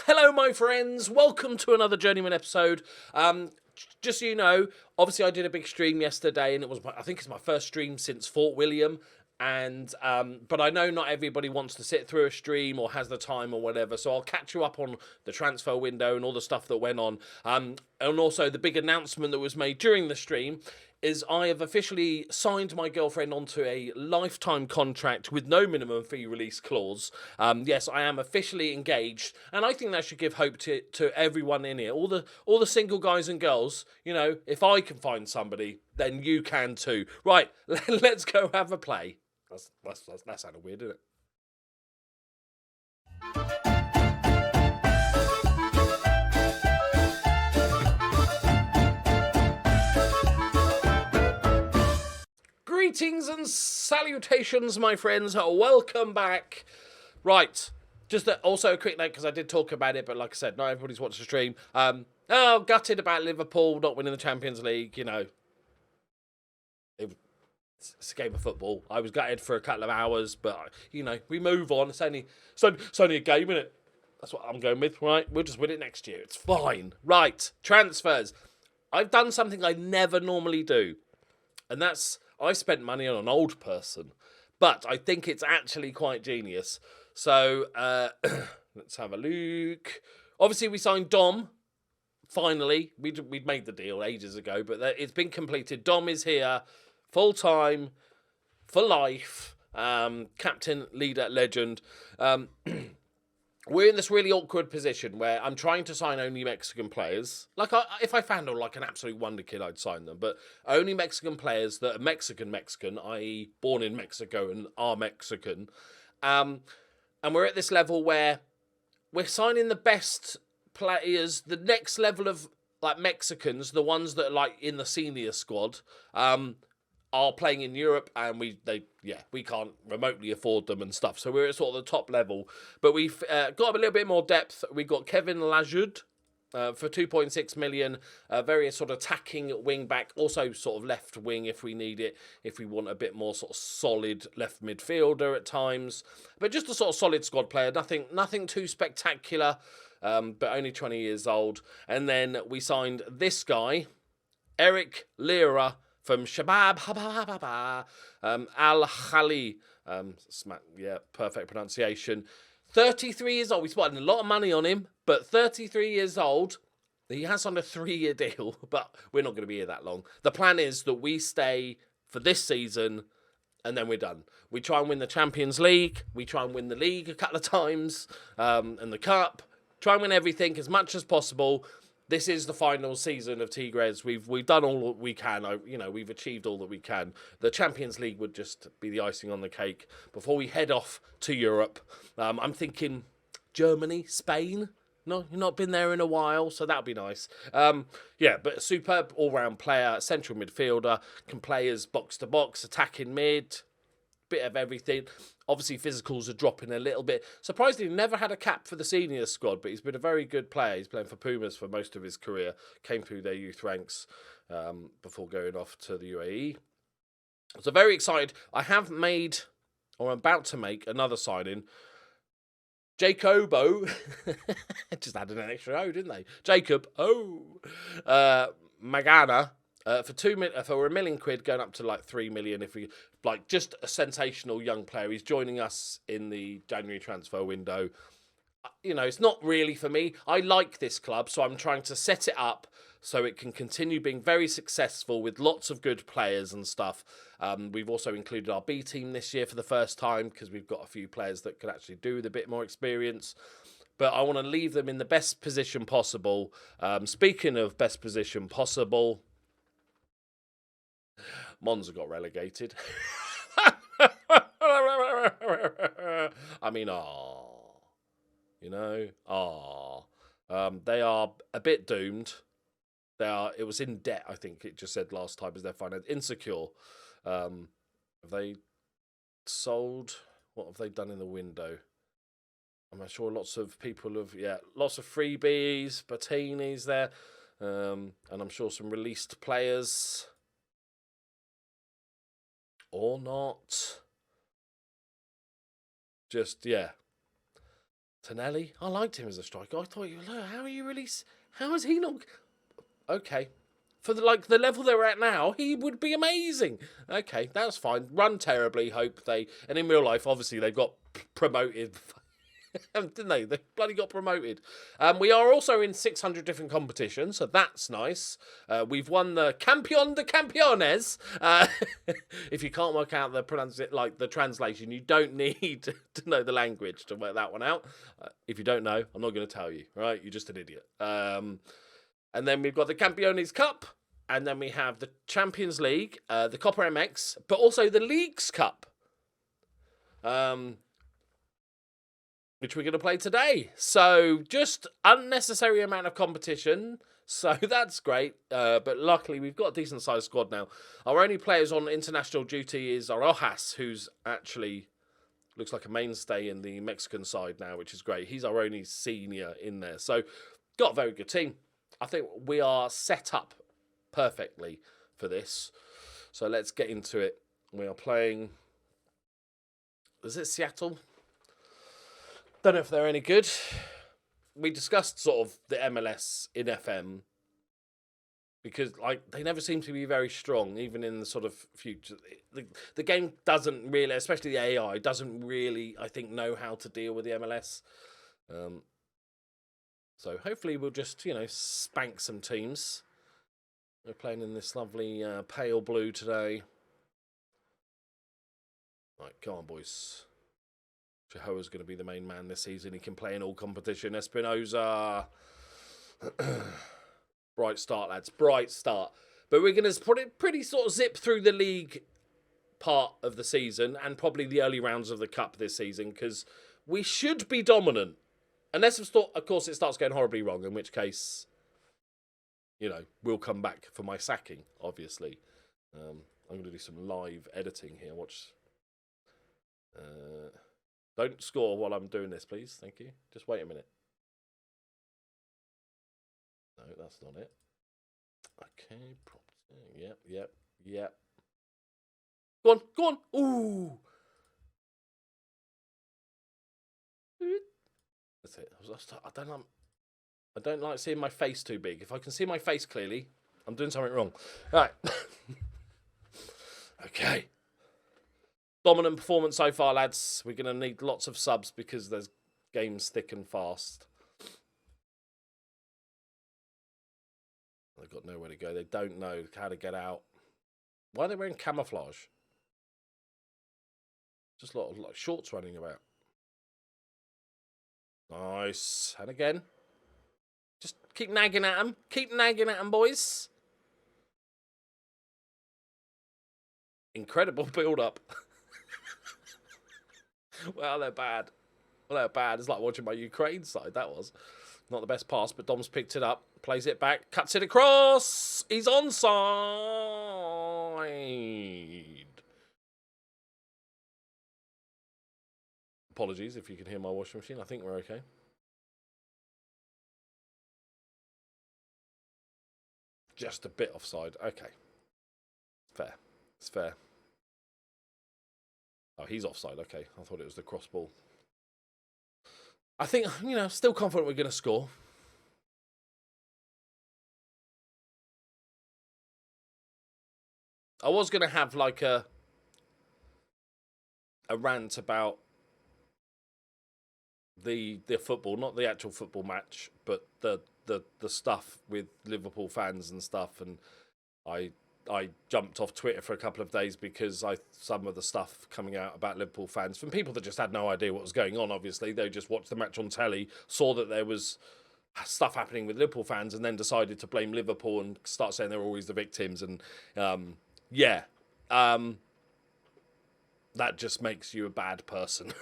Hello, my friends. Welcome to another Journeyman episode. Just so you know, obviously I did a big stream yesterday, and I think it's my first stream since Fort William. And but I know not everybody wants to sit through a stream or has the time or whatever, so I'll catch you up on the transfer window and all the stuff that went on. And also the big announcement that was made during the stream is I have officially signed my girlfriend onto a lifetime contract with no minimum fee release clause. Yes, I am officially engaged, and I think that should give hope to everyone in here, all the single guys and girls. You know, if I can find somebody, then you can too. Right, let's go have a play. That sounded weird, didn't it? Greetings and salutations, my friends. Welcome back. Right, just also a quick note, because I did talk about it, but like I said, not everybody's watched the stream. Gutted about Liverpool not winning the Champions League. You know, it's a game of football. I was gutted for a couple of hours, but you know, we move on. It's only a game, isn't it? That's what I'm going with, right? We'll just win it next year. It's fine. Right, transfers. I've done something I never normally do, and that's I spent money on an old person, but I think it's actually quite genius. So let's have a look. Obviously, we signed Dom. Finally, we'd made the deal ages ago, but it's been completed. Dom is here, full time, for life. Captain, leader, legend. We're in this really awkward position where I'm trying to sign only Mexican players. Like, if I found like an absolute wonder kid, I'd sign them. But only Mexican players that are Mexican, i.e. born in Mexico and are Mexican. And we're at this level where we're signing the best players, the next level of like Mexicans, the ones that are like in the senior squad, are playing in Europe, and we can't remotely afford them and stuff. So we're at sort of the top level. But we've got a little bit more depth. We've got Kevin Lajoud for 2.6 million, very sort of attacking wing back, also sort of left wing if we need it, if we want a bit more sort of solid left midfielder at times. But just a sort of solid squad player, nothing too spectacular, but only 20 years old. And then we signed this guy, Eric Lira, from Shabab Al-Khali. Perfect pronunciation. 33 years old. We spent a lot of money on him, but 33 years old. He has on a 3-year deal, but we're not going to be here that long. The plan is that we stay for this season, and then we're done. We try and win the Champions League. We try and win the league a couple of times, and the cup. Try and win everything as much as possible. This is the final season of Tigres. We've done all that we can. We've achieved all that we can. The Champions League would just be the icing on the cake before we head off to Europe. I'm thinking Germany, Spain. No, you've not been there in a while, so that'll be nice. But a superb all-round player, central midfielder, can play as box-to-box, attacking mid, bit of everything. Obviously, physicals are dropping a little bit. Surprisingly, never had a cap for the senior squad, but he's been a very good player. He's playing for Pumas for most of his career. Came through their youth ranks before going off to the UAE. So very excited. I have made, or I'm about to make, another signing. Jacobo. Just added an extra O, didn't they? Jacob Magana. For £1 million going up to like 3 million, if we like, just a sensational young player. He's joining us in the January transfer window. You know, it's not really for me. I like this club, so I'm trying to set it up so it can continue being very successful with lots of good players and stuff. We've also included our B team this year for the first time, because we've got a few players that can actually do with a bit more experience. But I want to leave them in the best position possible. Speaking of best position possible, Monza got relegated. I mean, they are a bit doomed. It was in debt, I think it just said last time, as their finance insecure. Have they sold? What have they done in the window? I'm sure lots of people have, lots of freebies, Bertini's there, and I'm sure some released players. Or not. Just, Tonelli, I liked him as a striker. I thought, how are you really? How is he not? Okay, for the level they're at now, he would be amazing. Okay, that's fine. Run terribly. Hope they, and in real life, obviously they've got promoted. Didn't they? They bloody got promoted. We are also in 600 different competitions, so that's nice. We've won the Campeón de Campeones. If you can't work out the translation, you don't need to know the language to work that one out. If you don't know, I'm not going to tell you. Right? You're just an idiot. And then we've got the Campeones Cup, and then we have the Champions League, the Copa MX, but also the Leagues Cup. Which we're going to play today. So just unnecessary amount of competition. So that's great. But luckily we've got a decent sized squad now. Our only players on international duty is Rojas, who's actually looks like a mainstay in the Mexican side now, which is great. He's our only senior in there. So got a very good team. I think we are set up perfectly for this. So let's get into it. We are playing... Is it Seattle? Don't know if they're any good. We discussed sort of the MLS in FM because they never seem to be very strong, even in the sort of future. The game doesn't really, especially the AI, doesn't really, I think, know how to deal with the MLS. So hopefully we'll just, spank some teams. We're playing in this lovely pale blue today. Right, come on, boys. Jehoa's going to be the main man this season. He can play in all competition. Espinoza. Bright start, lads. Bright start. But we're going to pretty sort of zip through the league part of the season and probably the early rounds of the cup this season because we should be dominant. Unless, of course, it starts going horribly wrong, in which case, we'll come back for my sacking, obviously. I'm going to do some live editing here. Watch... Don't score while I'm doing this, please. Thank you. Just wait a minute. No, that's not it. Okay. Yep. Go on. Ooh. That's it. I don't like seeing my face too big. If I can see my face clearly, I'm doing something wrong. All right. Okay. Dominant performance so far, lads. We're going to need lots of subs because there's games thick and fast. They've got nowhere to go. They don't know how to get out. Why are they wearing camouflage? Just a lot of shorts running about. Nice. And again. Just keep nagging at them. Keep nagging at them, boys. Incredible build-up. Well, they're bad. It's like watching my Ukraine side. That was not the best pass, but Dom's picked it up, plays it back, cuts it across. He's onside. Apologies if you can hear my washing machine. I think we're okay. Just a bit offside. Okay. Fair. It's fair. Oh, he's offside. Okay. I thought it was the cross ball. I think, still confident we're going to score. I was going to have like a rant about the football, not the actual football match, but the stuff with Liverpool fans and stuff, and I jumped off Twitter for a couple of days because some of the stuff coming out about Liverpool fans from people that just had no idea what was going on. Obviously, they just watched the match on telly, saw that there was stuff happening with Liverpool fans, and then decided to blame Liverpool and start saying they're always the victims. And that just makes you a bad person.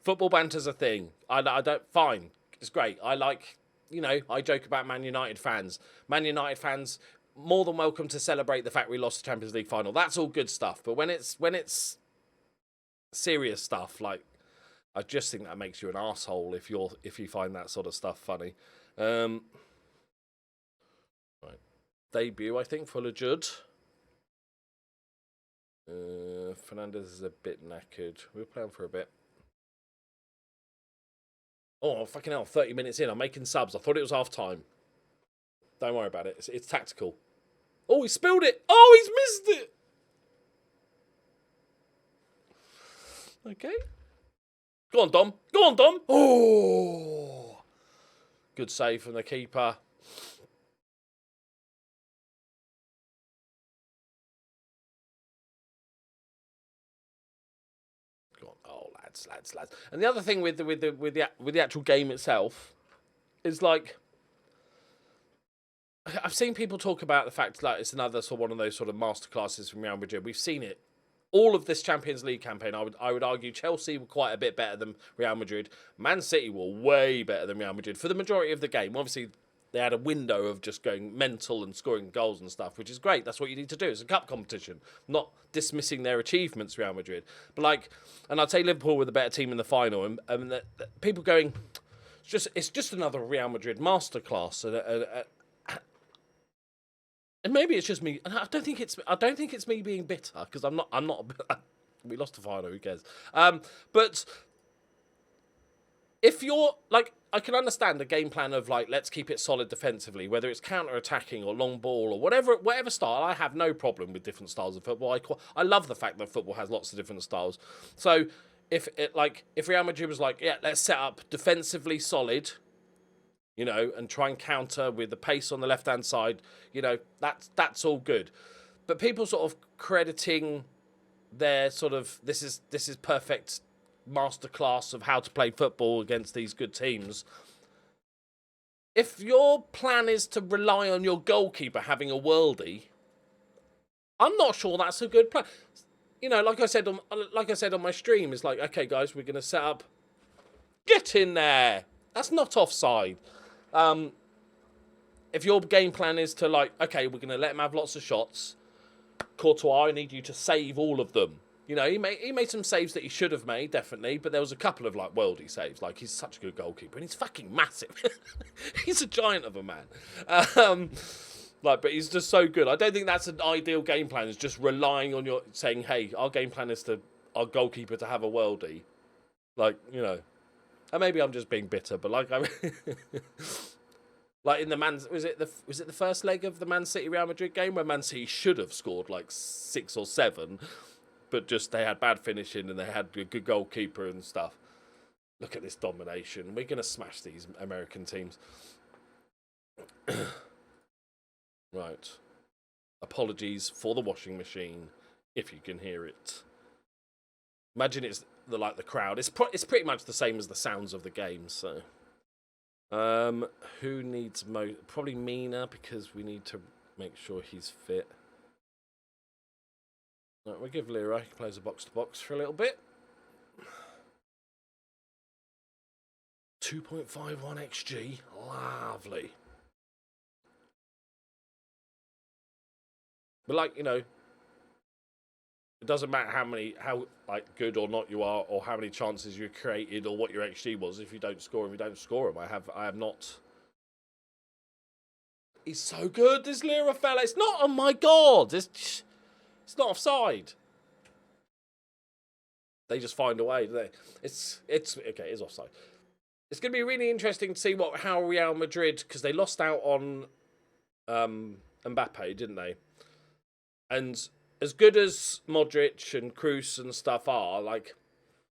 Football banter's a thing. I don't. Fine, it's great. I joke about Man United fans. Man United fans, more than welcome to celebrate the fact we lost the Champions League final. That's all good stuff. But when it's serious stuff, I just think that makes you an arsehole if you find that sort of stuff funny. Right. Debut, I think, for Lajud. Fernandez is a bit knackered. We'll play on for a bit. Oh, fucking hell, 30 minutes in. I'm making subs. I thought it was half time. Don't worry about it. It's tactical. Oh, he spilled it. Oh, he's missed it. Okay. Go on, Dom. Go on, Dom. Oh. Good save from the keeper. Go on. Oh, lads. And the other thing with the actual game itself is like, I've seen people talk about the fact that it's another sort of one of those sort of masterclasses from Real Madrid. We've seen it. All of this Champions League campaign, I would argue Chelsea were quite a bit better than Real Madrid. Man City were way better than Real Madrid for the majority of the game. Obviously, they had a window of just going mental and scoring goals and stuff, which is great. That's what you need to do. It's a cup competition, not dismissing their achievements, Real Madrid. But like, and I'd say Liverpool were the better team in the final. And people going, it's just another Real Madrid masterclass. And maybe it's just me. And I don't think it's me being bitter, because I'm not. We lost the final. Who cares? But if you're like, I can understand the game plan of like, let's keep it solid defensively, whether it's counter-attacking or long ball or whatever style. I have no problem with different styles of football. I love the fact that football has lots of different styles. So if Real Madrid was like, yeah, let's set up defensively solid, you know, and try and counter with the pace on the left-hand side, you know, that's all good. But people sort of crediting their sort of, this is perfect masterclass of how to play football against these good teams. If your plan is to rely on your goalkeeper having a worldie, I'm not sure that's a good plan. You know, like I said on my stream, it's like, okay, guys, we're going to set up. Get in there. That's not offside. If your game plan is to like, okay, we're going to let him have lots of shots, Courtois, I need you to save all of them. You know, he made some saves that he should have made, definitely, but there was a couple of like worldy saves. Like, he's such a good goalkeeper, and he's fucking massive. He's a giant of a man. But he's just so good. I don't think that's an ideal game plan. Is just relying on your saying, hey, our game plan is our goalkeeper to have a worldie. Like, you know. And maybe I'm just being bitter, but like like in the was it the first leg of the Man City Real Madrid game where Man City should have scored like 6 or 7, but just they had bad finishing and they had a good goalkeeper and stuff. Look at this domination. We're gonna smash these American teams. Right. Apologies for the washing machine, if you can hear it. Imagine it's the crowd. It's pretty much the same as the sounds of the game. So, who needs probably Mina, because we need to make sure he's fit. Right, we'll give Leroy, he plays a box to box for a little bit. 2.51 XG, lovely. But like, you know, it doesn't matter how like good or not you are, or how many chances you created, or what your XG was. If you don't score them, you don't score them. I have not. He's so good, this Lira fella. It's not. Oh my god! It's not offside. They just find a way, don't they? It's okay. It's offside. It's going to be really interesting to see how Real Madrid, because they lost out on Mbappe, didn't they? And as good as Modric and Kroos and stuff are, like,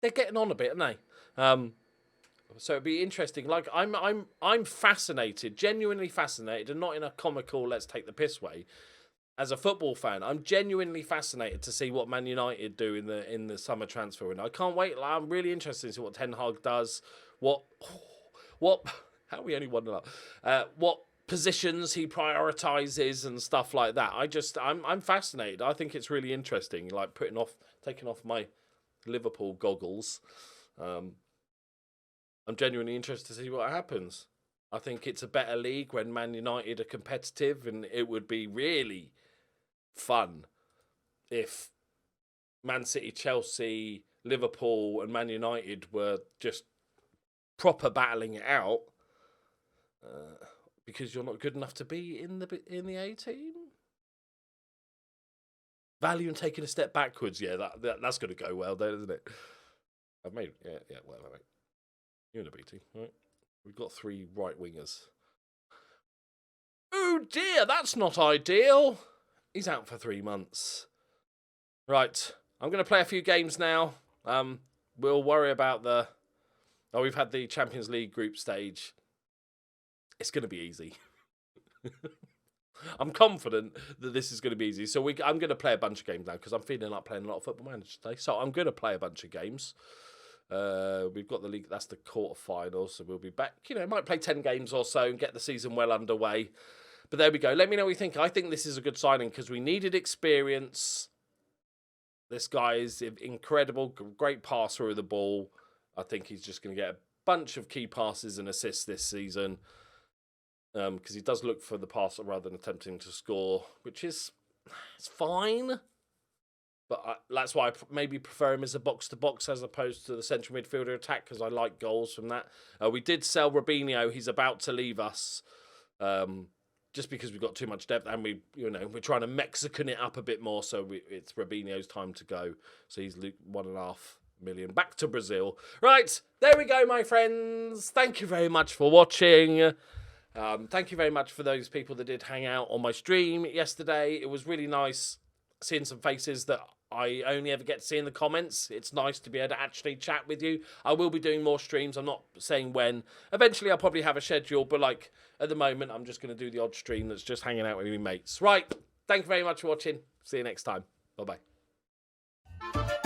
they're getting on a bit, aren't they? So it'd be interesting. Like, I'm fascinated, genuinely fascinated, and not in a comical let's take the piss way. As a football fan, I'm genuinely fascinated to see what Man United do in the summer transfer window. I can't wait. Like, I'm really interested to see what Ten Hag does. What? How we only won that? What positions he prioritises and stuff like that. I'm fascinated. I think it's really interesting. Like taking off my Liverpool goggles. I'm genuinely interested to see what happens. I think it's a better league when Man United are competitive, and it would be really fun if Man City, Chelsea, Liverpool and Man United were just proper battling it out. Because you're not good enough to be in the A team. Value and taking a step backwards. Yeah, that's going to go well, then, isn't it? I've made, yeah, whatever, mate. You're in a BT, right? We've got 3 right wingers. Oh dear, that's not ideal. He's out for 3 months. Right, I'm going to play a few games now. We'll worry about the... Oh, we've had the Champions League group stage. It's going to be easy. I'm confident that this is going to be easy. So I'm going to play a bunch of games now because I'm feeling like playing a lot of Football Manager today. So I'm going to play a bunch of games. We've got the league. That's the quarterfinals. So we'll be back. You know, might play 10 games or so and get the season well underway. But there we go. Let me know what you think. I think this is a good signing because we needed experience. This guy is incredible. Great passer of the ball. I think he's just going to get a bunch of key passes and assists this season. Because he does look for the passer rather than attempting to score, which is it's fine. But that's why I maybe prefer him as a box-to-box as opposed to the central midfielder attack, because I like goals from that. We did sell Robinho. He's about to leave us just because we've got too much depth, and we're trying to Mexican it up a bit more, so it's Robinho's time to go. So he's 1.5 million back to Brazil. Right, there we go, my friends. Thank you very much for watching. Thank you very much for those people that did hang out on my stream yesterday. It was really nice seeing some faces that I only ever get to see in the comments. It's nice to be able to actually chat with you. I will be doing more streams. I'm not saying when. Eventually, I'll probably have a schedule, but like at the moment, I'm just going to do the odd stream that's just hanging out with my mates. Right. Thank you very much for watching. See you next time. Bye-bye.